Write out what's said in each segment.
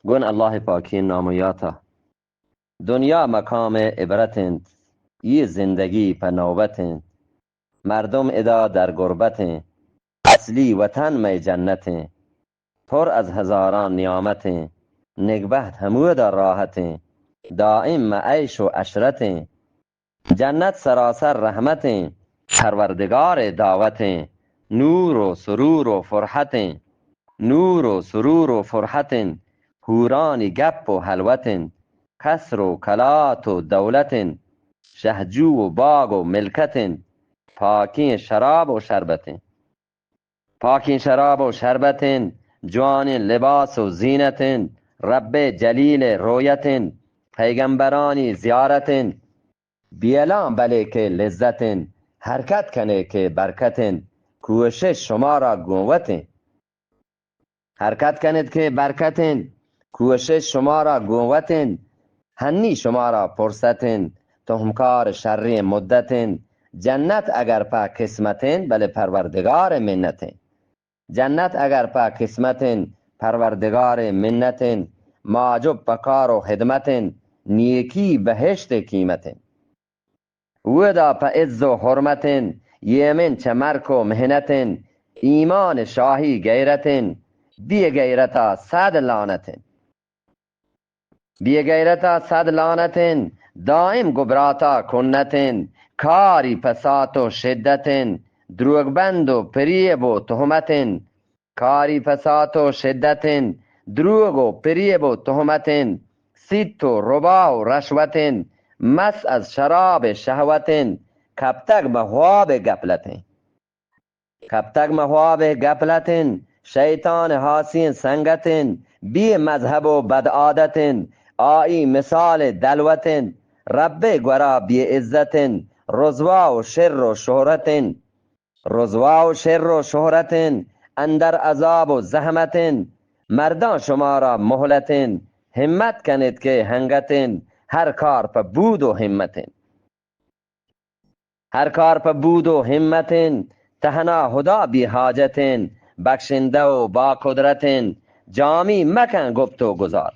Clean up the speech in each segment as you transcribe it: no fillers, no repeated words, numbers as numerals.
گون الله پاکی نامویاتا دنیا مقام عبرتند، یه زندگی په نوبتند، مردم ادا در غربتند، اصلی وطن می جنتند، پر از هزاران نیامتند، نگبت همو در راحتند، دائم عیش و عشرتند، جنت سراسر رحمتند، پروردگار دعوتند، نور و سرور و فرحتند، نور و سرور و فرحتند، حوران گپ و حلوتند، قصر و کلات و دولتند، شهجو و باغ و ملکتند، پاکین شراب و شربتند، پاکین شراب و شربتند، جوان لباس و زینتند، رب جلیل رویتند، پیغمبرانی زیارتند، بیلان بله که لذتند، حرکت کنه که برکتند، کوشش شما را قوتند، حرکت کنید که برکتند، کوشش شما را قوتند، هنی شما را فرصتند، تهمکار شر مدتند، جنت اگر پا قسمتند بله پروردگار منتند، جنت اگر پا قسمتند پروردگار منتند، معجب پکار و خدمتند، نیکی بهشت قیمتند، ودا پا عز و حرمتند، یمن چه مرک و مهنتند، ایمان شاهی غیرتند، بی غیرتا صد لعنتند، بی غیرتا صد لعنتند، دائم گبراتا کنتند، کاری پسات و شدتند، دروغبند و پریب و تهمتند، کاری پسات و شدتند، دروغ و پریب و تهمتند، سیت و ربا و رشوتند، مس از شراب شهوتند، کبتگ مخواب گپلتند، کبتگ مخواب گپلتند، شیطان حاسین سنگتند، بی مذهب و بد عادتند، آیی مثال دلوتند، رب گورا بی عزتند، رضوا و شر و شهرتند، رضوا و شر و شهرتند، اندر عذاب و زحمتند، مردان شما را مهلتند، همت کنید که هنگتند، هر کار په بود و همتند، هر کار په بود و همتند، تهنا خدا بی حاجتند، بخشنده و با قدرتند، جامی مکن گفت و گذار،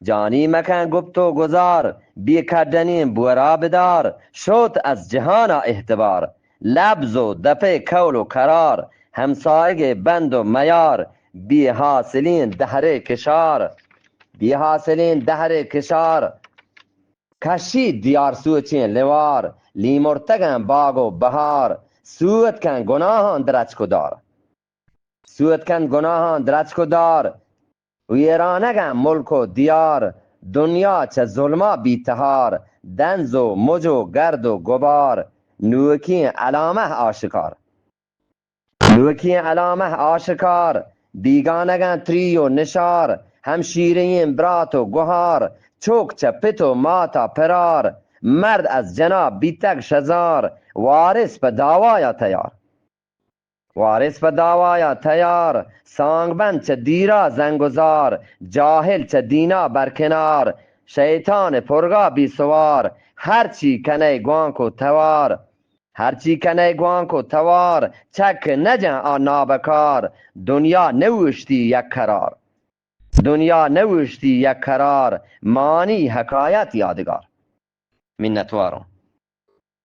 جانی مکن گفت و گذار، بی کردنی بورا بدار، شد از جهان احتبار، لبز و دفع کول و قرار، همسایگ بند و میار، بی حاصلین دهر کشار، بی حاصلین دهر کشار، کشید دیار سوچین لوار، لیمرتگن باغ و بهار، سوت کن گناهان درچ کدار، سوت کن گناهان درچ کدار، ویرانگن ملک و دیار، دنیا چه ظلما بیتهار، دنز و مج و گرد و گبار، نوکی علامه آشکار، نوکی علامه آشکار، بیگانگن تری و نشار، همشیرین برات و گهار، چوک چپت و ماتا پرار، مرد از جناب بیتک شزار، وارث به دعوایا تیار، وارث به دعوایا تیار، سانگبند چه دیرا زنگزار، جاهل چه دینا برکنار، شیطان پرگا بی سوار، هرچی کنه گوانک و توار، هرچی کنه گوانک و توار، چک نجن آن نابکار، دنیا نوشتی یک قرار، دنیا نوشتی یک قرار، مانی حکایت یادگار. منتوارم.